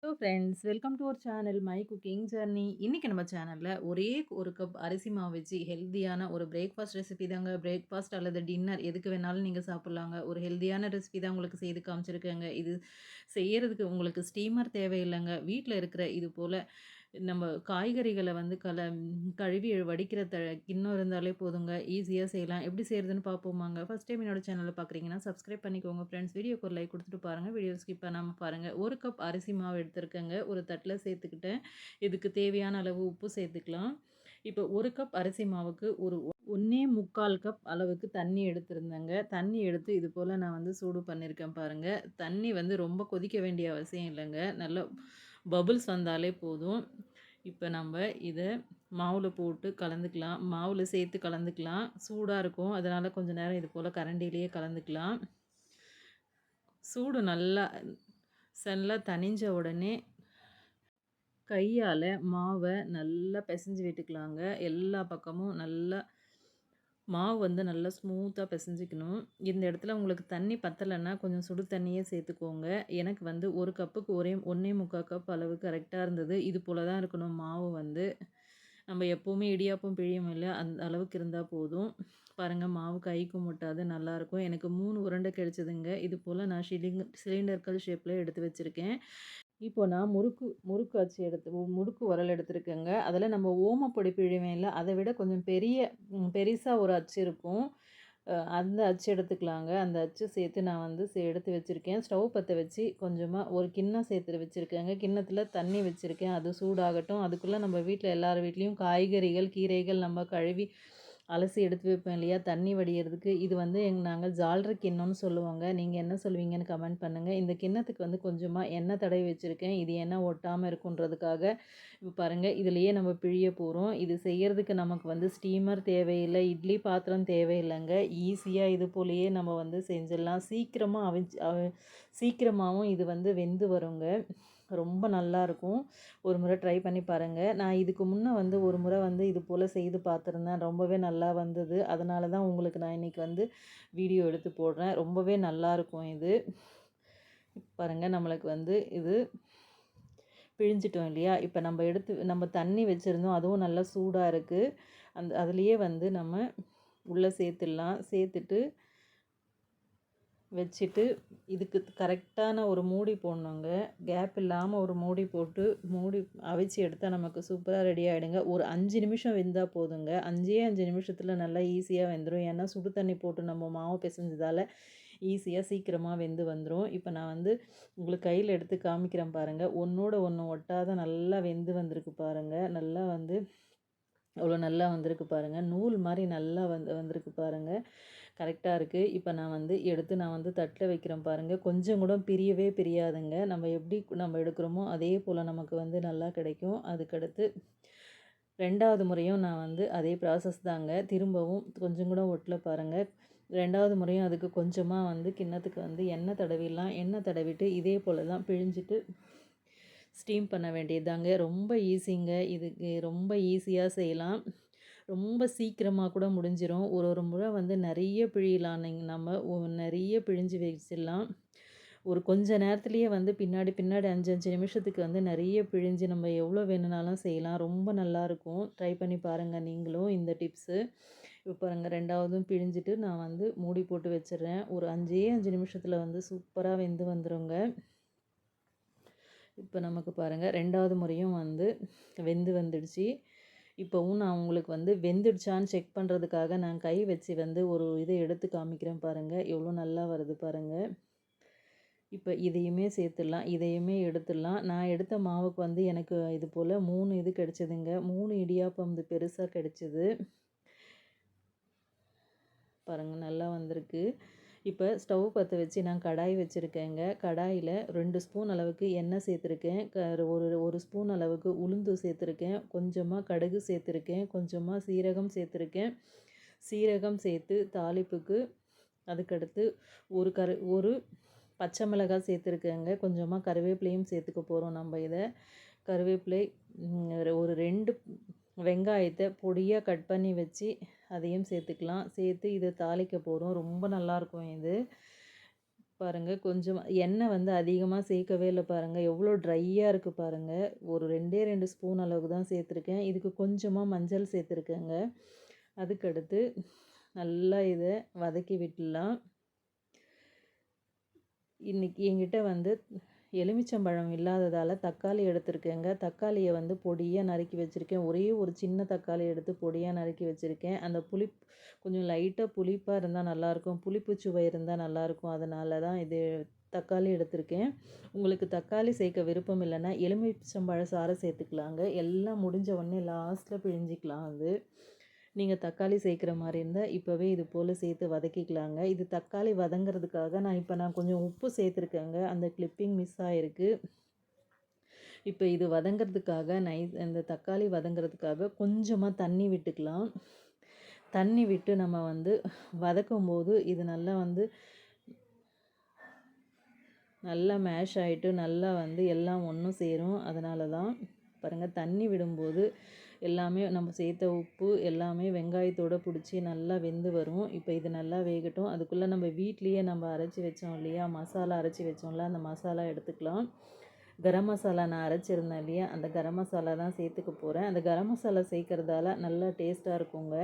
Hello friends, welcome to our channel my cooking journey. இன்னைக்கு நம்ம சேனல்ல ஒரே ஒரு கப் அரிசி மாவு வச்சு ஹெல்தியான ஒரு பிரேக்ஃபாஸ்ட் ரெசிபி தாங்க. பிரேக்ஃபாஸ்ட் அல்லது டின்னர் எதுக்கு வேணாலும் நீங்க சாப்பிடலாங்க. ஒரு ஹெல்தியான ரெசிபி தான் உங்களுக்கு செய்து காமிச்சிருக்கேங்க. இது செய்யறதுக்கு உங்களுக்கு ஸ்டீமர் தேவையில்லைங்க. வீட்ல இருக்கிற இது போல நம்ம காய்கறிகள வந்து கழுவி வடிக்கிற கிண்ணம் இருந்தாலே போதுங்க. ஈஸியா செய்யலாம். எப்படி செய்றதுன்னு பார்ப்போமாங்க. ஃபர்ஸ்ட் டைம் என்னோட சேனல பார்க்குறீங்கன்னா, சப்ஸ்கிரைப் பண்ணிக்கோங்க ஃப்ரெண்ட்ஸ். வீடியோக்கு ஒரு லைக் குடுத்துட்டு பாருங்க. வீடியோ ஸ்கிப் பண்ணாம பாருங்க. 1 கப் அரிசி மாவு எடுத்திருக்கேங்க. ஒரு தட்டுல சேர்த்துக்கிட்டேன். இதுக்கு தேவையான அளவு உப்பு சேர்த்துக்கலாம். இப்போ 1 கப் அரிசி மாவுக்கு ஒரு 1 1/4 கப் அளவுக்கு தண்ணி எடுத்திருந்தேங்க. தண்ணி எடுத்து இது போல நான் வந்து சூடு பண்ணியிருக்கேன் பாருங்க. தண்ணி வந்து ரொம்ப கொதிக்க வேண்டிய அவசியம் இல்லங்க. நல்லா பபிள்ஸ் வந்தாலே போதும். இப்ப நம்ப இத மாவுல போட்டு கலந்துக்கலாம். மாவுல சேர்த்து கலந்துக்கலாம். சூடா இருக்கும். அதனால கொஞ்ச நேரம் இது போல கரண்டிலேயே கலந்துக்கலாம். சூடு நல்லா தணிஞ்ச உடனே கையால மாவ நல்லா பெசஞ்சு விட்டுக்கலாங்க. எல்லா பக்கமும் நல்லா மாவு வந்து நல்லா ஸ்மூத்தா பெசஞ்சுக்கணும். இந்த இடத்துல உங்களுக்கு தண்ணி பத்தலன்னா, கொஞ்சம் சுடு தண்ணியே சேர்த்துக்கோங்க. எனக்கு வந்து 1 கப்புக்கு 1 1/4 கப் அளவு கரெக்ட்டா இருந்தது. இது போல தான் இருக்கணும் மாவு வந்து. நம்ம எப்பவுமே இடியாப்பம் பிழியும்ல, அந்த அளவுக்கு இருந்தா போதும். பாருங்க மாவு கைக்கும் ஒட்டாது நல்லாயிருக்கும். எனக்கு 3 உருண்டை கிடைச்சதுங்க. இது போல நான் சிலிண்டர்கள் ஷேப்ல எடுத்து வச்சிருக்கேன். இப்போ நான் முறுக்கு முறுக்கு அச்சு முறுக்கு உரல் எடுத்துருக்கேங்க. அதில நம்ம ஓமப்பொடி பிழிவேன்ல, அத விட கொஞ்சம் பெரிசா ஒரு அச்சு இருக்கும். அந்த அச்சு எடுத்துக்கலாங்க. அந்த அச்சு சேர்த்து நான் வந்து எடுத்து வச்சிருக்கேன். ஸ்டவ் பத்த வச்சு கொஞ்சமா ஒரு கிண்ணம் சேர்த்து வச்சிருக்கேங்க. கிண்ணத்தில தண்ணி வச்சிருக்கேன். அது சூடாகட்டும். அதுக்குள்ள நம்ம வீட்ல எல்லார் வீட்லயும் காய்கறிகள், கீரைகள் நம்ம கழுவி அலசி எடுத்து வைப்போம் இல்லையா? தண்ணி வடியறதுக்கு. இது வந்து நாங்க ஜால்ர கிண்ணம்னு சொல்லுவோங்க. நீங்க என்ன சொல்லுவீங்கன்னு கமெண்ட் பண்ணுங்க. இந்த கிண்ணத்துக்கு வந்து கொஞ்சமா எண்ணெய் தடவி வச்சிருக்கேன். இது எண்ணெய் ஒட்டாம இருக்குன்றதுக்காக. இப்ப பாருங்க, இதுலயே நம்ம பிழிய போறோம். இது செய்யறதுக்கு நமக்கு வந்து ஸ்டீமர் தேவையில்ல, இட்லி பாத்திரம் தேவையில்லங்க. ஈஸியா இது போலயே நம்ம வந்து செஞ்சிடலாம். சீக்கிரமாவும் இது வந்து வெந்து வருங்க. ரொம்ப நல்லாயிருக்கும். ஒரு முறை ட்ரை பண்ணி பாருங்க. நான் இதுக்கு முன்ன வந்து ஒரு முறை வந்து இது போல செய்து பார்த்துருந்தேன். ரொம்பவே நல்லா வந்தது. அதனால தான் உங்களுக்கு நான் இன்னைக்கு வந்து வீடியோ எடுத்து போடுறேன். ரொம்பவே நல்லாயிருக்கும் இது. பாருங்க நம்மளுக்கு வந்து இது பிழிஞ்சிட்டோம் இல்லையா? இப்ப நம்ம தண்ணி வச்சிருந்தோம். அதுவும் நல்லா சூடா இருக்கு. அதிலேயே வந்து நம்ம உள்ள சேர்த்துடலாம். சேர்த்துட்டு வச்சுட்டு, இதுக்கு கரெக்டான ஒரு மூடி போடணுங்க. கேப் இல்லாம ஒரு மூடி போட்டு, அவிச்சு எடுத்தா நமக்கு சூப்பரா ரெடி ஆயிடுங்க. ஒரு 5 நிமிஷம் வெந்தா போதுங்க. 5 நிமிஷத்துல நல்லா ஈஸியா வெந்துரும். ஏன்னா, சுடு தண்ணி போட்டு நம்ம மாவு பெசஞ்சதால ஈஸியா சீக்கிரமா வெந்து வந்துரும். இப்ப நான் வந்து உங்களுக்கு கையில எடுத்து காமிக்கிறேன் பாருங்க. ஒண்ணோட ஒண்ணு ஒட்டாத நல்லா வெந்து வந்திருக்கு பாருங்க. நல்லா வந்து அவ்வளோ நல்லா வந்திருக்கு பாருங்க. நூல் மாரி நல்லா வந்திருக்கு பாருங்க. கரெக்ட்டா இருக்கு. இப்ப நான் வந்து தட்டுல வைக்கிறேன் பாருங்க. கொஞ்சம் கூட பிரியவே பிரியாதுங்க. நம்ம எடுக்கிறோமோ, அதே போல நமக்கு வந்து நல்லா கிடைக்கும். அதுக்கடுத்து 2வது முறையும் நான் வந்து அதே ப்ராசஸ் தாங்க. திரும்பவும் கொஞ்சம் கூட ஒட்டல பாருங்க. 2வது முறையும் அதுக்கு கொஞ்சமா வந்து கிண்ணத்துக்கு வந்து எண்ணெய் தடவிடலாம். எண்ணெய் தடவிட்டு இதே போல தான் பிழிஞ்சிட்டு ஸ்டீம் பண்ண வேண்டியதுதாங்க. ரொம்ப ஈஸிங்க. இதுக்கு ரொம்ப ஈஸியா செய்யலாம். ரொம்ப சீக்கிரமா கூட முடிஞ்சிரும். ஒரு முறை வந்து நெறைய பிழியலாம். நெறைய பிழிஞ்சு வச்சிடலாம். ஒரு கொஞ்ச நேரத்திலேயே வந்து பின்னாடி பின்னாடி 5 நிமிஷத்துக்கு வந்து நெறைய பிழிஞ்சு நம்ம எவ்வளோ வேணும்னாலும் செய்யலாம். ரொம்ப நல்லாயிருக்கும். ட்ரை பண்ணி பாருங்க நீங்களும் இந்த டிப்ஸு. இப்போ பாருங்க 2வதும் பிழிஞ்சிட்டு நான் வந்து மூடி போட்டு வச்சுர்றேன். ஒரு 5 நிமிஷத்தில வந்து சூப்பரா வெந்து வந்துருங்க. இப்போ நமக்கு பாருங்க 2வது முறையும் வந்து வந்துடுச்சு. இப்போவும் நான் உங்களுக்கு வந்து வெந்துடுச்சான்னு செக் பண்ணுறதுக்காக நான் கை வச்சு வந்து ஒரு இத எடுத்து காமிக்கிறேன் பாருங்க. எவ்வளோ நல்லா வருது பாருங்க. இப்ப இதையுமே சேர்த்துடலாம். இதையுமே எடுத்துடலாம். நான் எடுத்த மாவுக்கு வந்து எனக்கு இது போல 3 இது கிடைச்சதுங்க. 3 இடியாப்பம் வந்து பெருசா கிடைச்சது. பாருங்க நல்லா வந்திருக்கு. இப்ப ஸ்டவ் பத்த வச்சு நான் கடாய் வச்சிருக்கேங்க. கடாயில 2 ஸ்பூன் அளவுக்கு எண்ணெய் சேர்த்துருக்கேன். ஒரு ஸ்பூன் அளவுக்கு உளுந்து சேர்த்துருக்கேன். கொஞ்சமா கடுகு சேர்த்துருக்கேன். கொஞ்சமா சீரகம் சேர்த்துருக்கேன். சீரகம் சேர்த்து தாளிப்புக்கு அதுக்கடுத்து ஒரு பச்சை மிளகாய் சேர்த்துருக்கேங்க. கொஞ்சமா கருவேப்பிலையும் சேர்த்துக்க போறோம் நம்ம இத. கருவேப்பிலை ஒரு 2 வெங்காயத்த பொடியா கட் பண்ணி வச்சு அதையும் சேர்த்துக்கலாம். சேர்த்து இத தாளிக்க போறோம். ரொம்ப நல்லாயிருக்கும் இது. பாருங்கள் கொஞ்சம் எண்ணெய் வந்து அதிகமாக சேர்க்கவே இல்லை பாருங்கள், எவ்வளோ ட்ரையாக இருக்குது பாருங்கள். ஒரு 2 ஸ்பூன் அளவுக்கு தான் சேர்த்துருக்கேன். இதுக்கு கொஞ்சமாக மஞ்சள் சேர்த்துருக்கேங்க. அதுக்கடுத்து நல்லா இதை வதக்கி விட்டுடலாம். இன்றைக்கி என்கிட்ட வந்து எலுமிச்சம்பழம் இல்லாததால் தக்காளி எடுத்திருக்கேங்க. தக்காளியை வந்து பொடியாக நறுக்கி வச்சுருக்கேன். ஒரே ஒரு சின்ன தக்காளி எடுத்து பொடியாக நறுக்கி வச்சுருக்கேன். அந்த கொஞ்சம் லைட்டாக புளிப்பாக இருந்தால் நல்லாயிருக்கும், புளிப்பு சுவை இருந்தால் நல்லாயிருக்கும். அதனால தான் இது தக்காளி எடுத்திருக்கேன். உங்களுக்கு தக்காளி சேர்க்க விருப்பம் இல்லைன்னா எலுமிச்சம்பழ சாறை சேர்த்துக்கலாங்க. எல்லாம் முடிஞ்ச உடனே லாஸ்ட்டில் பிழிஞ்சிக்கலாம். அது நீங்கள் தக்காளி சேர்க்குற மாதிரி இருந்தால் இப்போவே இது போல் சேர்த்து வதக்கிக்கலாங்க. இது தக்காளி வதங்கிறதுக்காக நான் கொஞ்சம் உப்பு சேர்த்துருக்கேங்க. அந்த கிளிப்பிங் மிஸ் ஆகிருக்கு. இப்போ இது வதங்கிறதுக்காக இந்த தக்காளி வதங்கிறதுக்காக கொஞ்சமாக தண்ணி விட்டுக்கலாம். தண்ணி விட்டு நம்ம வந்து வதக்கும்போது இது நல்லா மேஷ் ஆகிட்டு நல்லா வந்து எல்லாம் ஒன்றும் சேரும். அதனால தான் பாருங்கள், தண்ணி விடும்போது எல்லாமே நம்ம சேர்த்த உப்பு எல்லாமே வெங்காயத்தோடு பிடிச்சி நல்லா வெந்து வரும். இப்போ இது நல்லா வேகட்டும். அதுக்குள்ளே நம்ம வீட்லேயே நம்ம அரைச்சி வச்சோம் இல்லையா, மசாலா அரைச்சி வச்சோம்ல, அந்த மசாலா எடுத்துக்கலாம். கரம் மசாலா நான் அரைச்சிருந்தேன் இல்லையா, அந்த கரம் மசாலா தான் சேர்த்துக்க போகிறேன். அந்த கரம் மசாலா சேர்க்குறதால நல்லா டேஸ்ட்டாக இருக்குங்க.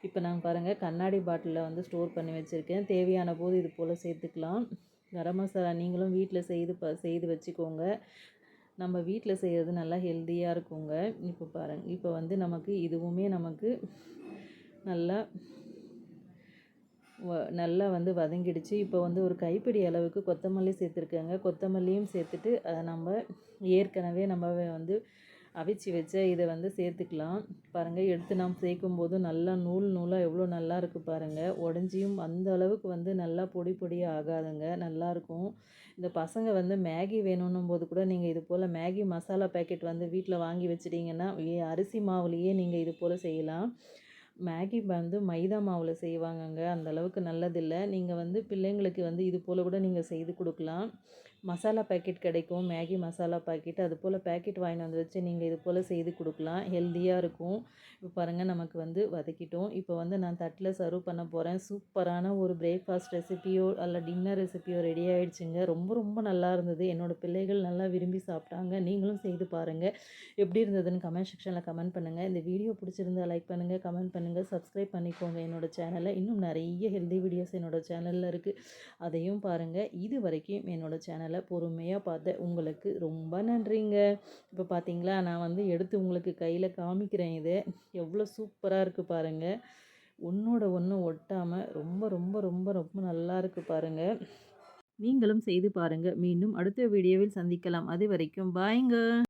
இப்போ நான் பாருங்கள் கண்ணாடி பாட்டிலில் வந்து ஸ்டோர் பண்ணி வச்சுருக்கேன். தேவையான போது இது போல் சேர்த்துக்கலாம். கரம் மசாலா நீங்களும் வீட்டில் செய்து வச்சுக்கோங்க. நம்ம வீட்டில் செய்கிறது நல்லா ஹெல்த்தியாக இருக்குங்க. இப்போ பாருங்கள், இப்போ வந்து இதுவுமே நமக்கு நல்லா வந்து வதங்கிடுச்சு. இப்போ வந்து ஒரு கைப்பிடி அளவுக்கு கொத்தமல்லி சேர்த்துருக்கேங்க. கொத்தமல்லியும் சேர்த்துட்டு அதை ஏற்கனவே வந்து அவிச்சு வச்ச இதை வந்து சேர்த்துக்கலாம். பாருங்கள், எடுத்து நாம் சேர்க்கும்போது நல்லா நூலாக எவ்வளோ நல்லா இருக்குது பாருங்கள். உடஞ்சியும் அந்த அளவுக்கு வந்து நல்லா பொடியாக ஆகாதுங்க, நல்லாயிருக்கும். இந்த பசங்க வந்து மேகி வேணும்னும் போது கூட நீங்கள் இது போல் மேகி மசாலா பேக்கெட் வந்து வீட்டில் வாங்கி வச்சிட்டிங்கன்னா அரிசி மாவுலேயே நீங்கள் இது போல் செய்யலாம். மேகி வந்து மைதா மாவில் செய்வாங்கங்க, அந்தளவுக்கு நல்லதில்லை. நீங்கள் வந்து பிள்ளைங்களுக்கு வந்து இது போல் கூட நீங்கள் செய்து கொடுக்கலாம். மசாலா பேக்கெட் கிடைக்கும், மேகி மசாலா பாக்கெட், அது போல் பேக்கெட் வாங்கிட்டு வந்து வச்சு நீங்கள் இது போல் செய்து கொடுக்கலாம், ஹெல்த்தியாக இருக்கும். இப்போ பாருங்கள், நமக்கு வந்து வதக்கிட்டோம். இப்போ வந்து நான் தட்டில் சர்வ் பண்ண போகிறேன். சூப்பரான ஒரு பிரேக்ஃபாஸ்ட் ரெசிபியோ அல்ல டின்னர் ரெசிபியோ ரெடி ஆகிடுச்சுங்க. ரொம்ப ரொம்ப நல்லா இருந்தது. என்னோடய பிள்ளைகள் நல்லா விரும்பி சாப்பிட்டாங்க. நீங்களும் செய்து பாருங்கள். எப்படி இருந்ததுன்னு கமெண்ட் செக்ஷனில் கமெண்ட் பண்ணுங்கள். இந்த வீடியோ பிடிச்சிருந்தா லைக் பண்ணுங்கள், கமெண்ட் பண்ணுங்கள், சப்ஸ்கிரைப் பண்ணிக்கோங்க என்னோடய சேனலை. இன்னும் நிறைய ஹெல்தி வீடியோஸ் என்னோடய சேனலில் இருக்குது, அதையும் பாருங்கள். இது வரைக்கும் என்னோடய சேனலை பொறுமையாக பார்த்த உங்களுக்கு ரொம்ப நன்றிங்க. இப்போ பார்த்தீங்களா, நான் வந்து எடுத்து உங்களுக்கு கையில் காமிக்கிறேன். இது எவ்வளோ சூப்பராக இருக்குது பாருங்கள். ஒன்றோட ஒன்று ஒட்டாமல் ரொம்ப ரொம்ப ரொம்ப ரொம்ப நல்லா இருக்குது பாருங்கள். நீங்களும் செய்து பாருங்கள். மீண்டும் அடுத்த வீடியோவில் சந்திக்கலாம். அது வரைக்கும் பாய்ங்க.